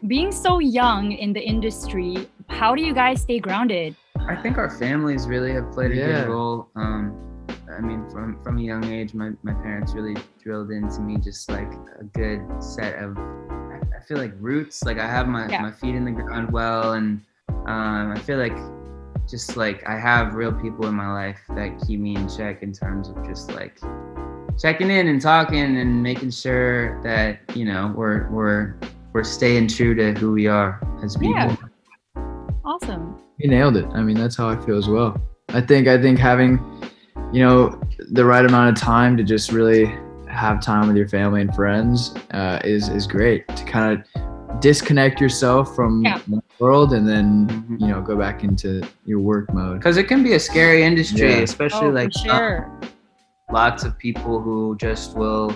Being so young in the industry, how do you guys stay grounded? I think our families really have played a Yeah. good role. I mean, from a young age, my parents really drilled into me just like a good set of, I feel like roots. Like I have my feet in the ground well, and I feel like just like I have real people in my life that keep me in check in terms of just like checking in and talking and making sure that, you know, we're staying true to who we are as people. Yeah. Awesome. You nailed it. I mean, that's how I feel as well. I think having, you know, the right amount of time to just really have time with your family and friends is great. To kind of disconnect yourself from the world and then, you know, go back into your work mode. Because it can be a scary industry, especially for sure. Lots of people who just will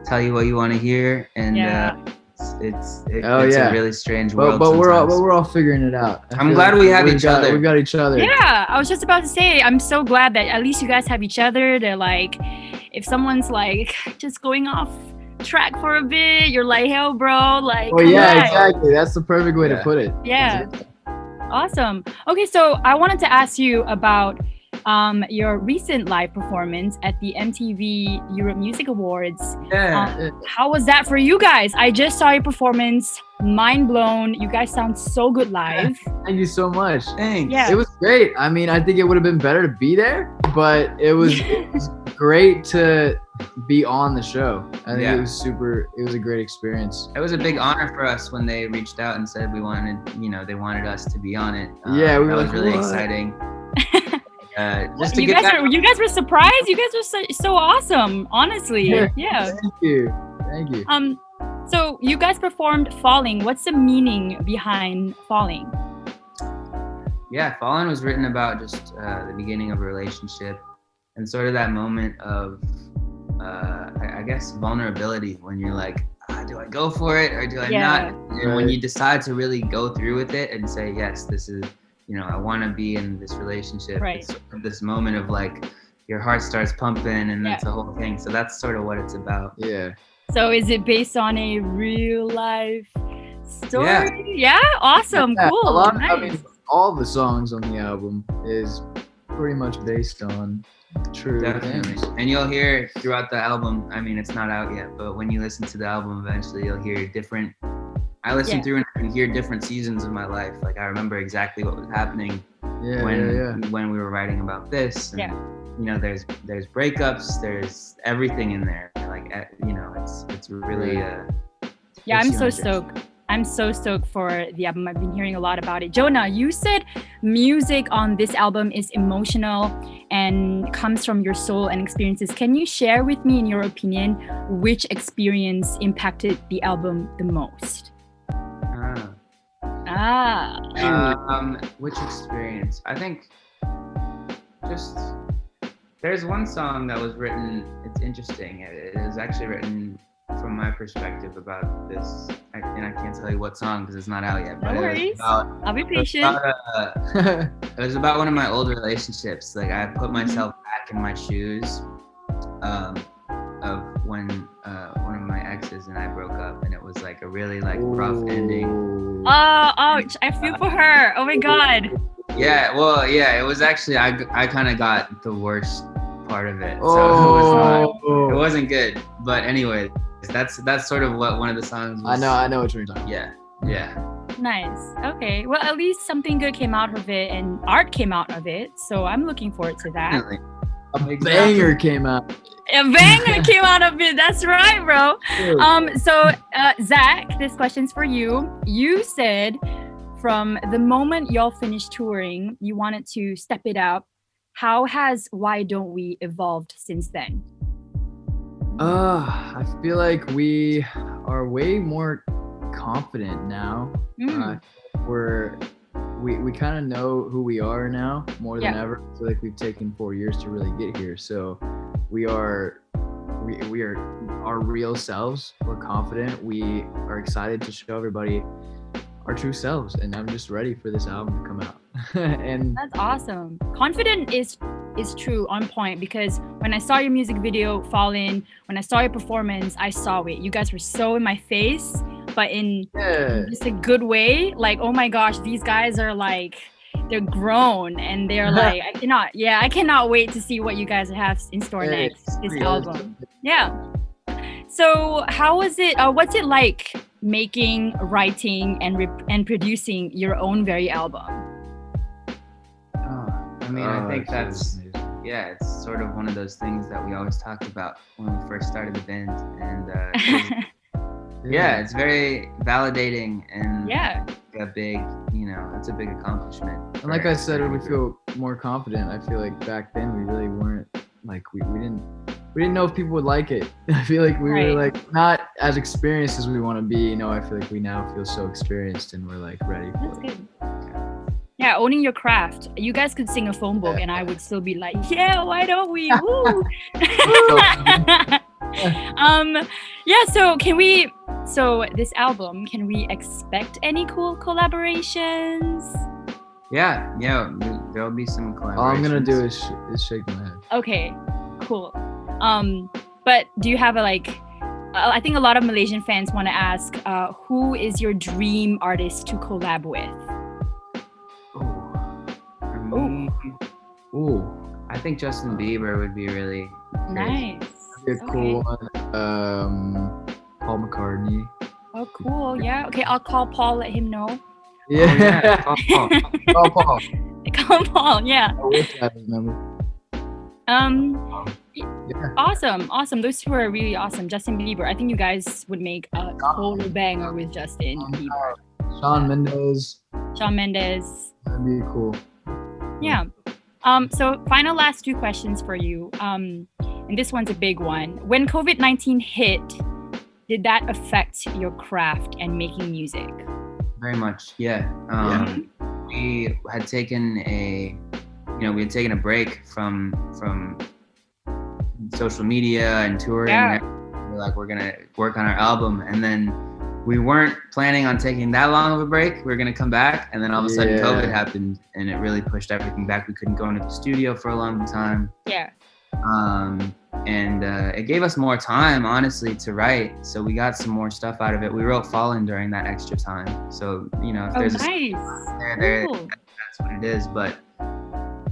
tell you what you want to hear, and it's a really strange world. But we're all figuring it out. I'm glad we have each other. We've got each other. Yeah, I was just about to say, I'm so glad that at least you guys have each other. They're like, if someone's like just going off track for a bit, you're like, hell, bro, like. Oh yeah, exactly. That's the perfect way to put it. Yeah. Awesome. Okay, so I wanted to ask you about your recent live performance at the MTV Europe Music Awards. How was that for you guys? I just saw your performance. Mind blown. You guys sound so good live. Thank you so much. Thanks. Yeah. It was great. I mean, I think it would have been better to be there, but it was great to be on the show. I think it was a great experience. It was a big honor for us when they reached out and said they wanted us to be on it. That was really exciting. Just to you guys were surprised. You guys were so awesome, honestly. Yeah. Thank you. So you guys performed Fallin. What's the meaning behind Fallin? Yeah, Fallin was written about just the beginning of a relationship and sort of that moment of I guess vulnerability when you're like, do I go for it or do I not? And when you decide to really go through with it and say, yes, this is, you know, I want to be in this relationship. Right. It's sort of this moment of like your heart starts pumping and that's the whole thing. So that's sort of what it's about. Yeah. So is it based on a real life story? Yeah. Awesome. Cool. Nice. I mean, all the songs on the album is pretty much based on true things. And you'll hear throughout the album, I mean, it's not out yet, but when you listen to the album, eventually you'll hear different. I listen through and I can hear different seasons of my life. Like I remember exactly what was happening when we were writing about this. And, you know, there's breakups, there's everything in there. Like, you know, it's really. I'm so stoked. I'm so stoked for the album. I've been hearing a lot about it. Jonah, you said music on this album is emotional and comes from your soul and experiences. Can you share with me, in your opinion, which experience impacted the album the most? Which experience? I think just there's one song that was written. It's interesting. It was actually written from my perspective about this, and I can't tell you what song because it's not out yet. But no worries. I'll be patient. It was about one of my old relationships. Like I put myself back in my shoes of when one of my exes and I broke up, and it was like a really like rough ending. Oh, ouch! I feel for her. Oh my god. Yeah, well, yeah, it was actually I kind of got the worst part of it, so it wasn't good. But anyway, that's sort of what one of the songs was. I know what you're talking. Yeah. Nice. Okay. Well, at least something good came out of it, and art came out of it. So I'm looking forward to that. Definitely. A banger came out. A banger came out of it. That's right, bro. So Zach, this question's for you. You said from the moment y'all finished touring, you wanted to step it up. How has Why Don't We evolved since then? I feel like we are way more confident now. We kind of know who we are now more than ever. I feel like we've taken 4 years to really get here. So we are our real selves. We're confident. We are excited to show everybody our true selves, and I'm just ready for this album to come out. And that's awesome. Confident is true, on point, because when I saw your music video, Fallin, when I saw your performance, I saw it. You guys were so in my face. but in just a good way. Like, oh my gosh, these guys are like, they're grown and they're like, I cannot wait to see what you guys have in store next, this album. Yeah. So how was it, what's it like making, writing, and producing your own very album? I mean, I think that's, it's sort of one of those things that we always talked about when we first started the band. And it's very validating and a big, it's a big accomplishment. And like I said, we feel more confident. I feel like back then we really weren't, like, we didn't know if people would like it. I feel like we were like not as experienced as we want to be. I feel like we now feel so experienced and we're like ready for it. Good. Yeah, owning your craft. You guys could sing a phone book and I would still be like, yeah, why don't we? Woo! So this album, can we expect any cool collaborations? Yeah, there'll be some collaborations. All I'm gonna do is shake my head. Okay, cool. But do you have I think a lot of Malaysian fans want to ask, who is your dream artist to collab with? I think Justin Bieber would be really nice. That'd be a cool one. Paul McCartney. Oh, cool. Yeah. Okay, I'll call Paul. Let him know. Yeah. Call Paul. Call Paul. Yeah. I wish I had his number. Awesome. Those two are really awesome. Justin Bieber. I think you guys would make a total banger with Justin Bieber. Shawn Mendes. That'd be cool. Yeah. So final last two questions for you. And this one's a big one. When COVID-19 hit, did that affect your craft and making music? Very much, yeah. We had taken a break from social media and touring. Yeah. We're like, we're gonna work on our album, and then we weren't planning on taking that long of a break. We were gonna come back, and then all of a sudden COVID happened, and it really pushed everything back. We couldn't go into the studio for a long time. Yeah. And it gave us more time, honestly, to write. So we got some more stuff out of it. We wrote Fallin during that extra time. So, if there's nice. there, that's what it is. But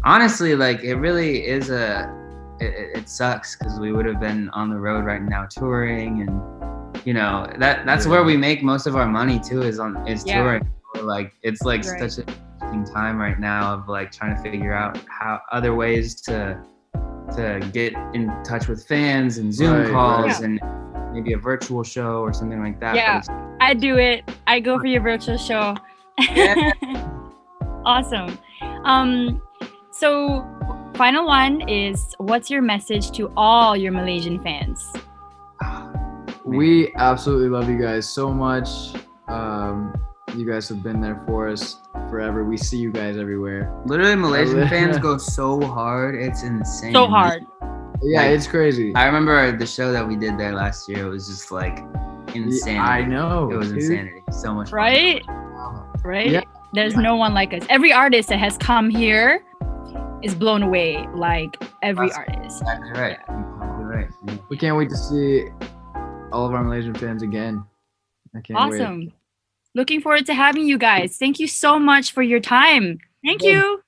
honestly, like, it really is it sucks because we would have been on the road right now touring, and that's where we make most of our money too, is touring. Like, it's like such an interesting time right now of like trying to figure out how other ways to get in touch with fans and Zoom calls and maybe a virtual show or something like that. Yeah, I do it. I go for your virtual show. Yeah. Awesome. So final one is, what's your message to all your Malaysian fans? We absolutely love you guys so much. You guys have been there for us forever. We see you guys everywhere. Literally, Malaysian fans go so hard. It's insane. So hard. Yeah, it's crazy. I remember the show that we did there last year. It was just like insanity. I know. It was insanity. So much fun. Right? Yeah. There's no one like us. Every artist that has come here is blown away, like every artist. Exactly right. Exactly right. Yeah. We can't wait to see all of our Malaysian fans again. I can't wait. Awesome. Looking forward to having you guys. Thank you so much for your time. Thank you.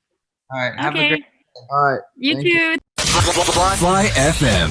All right. Have a great day. All right. You too. Fly FM.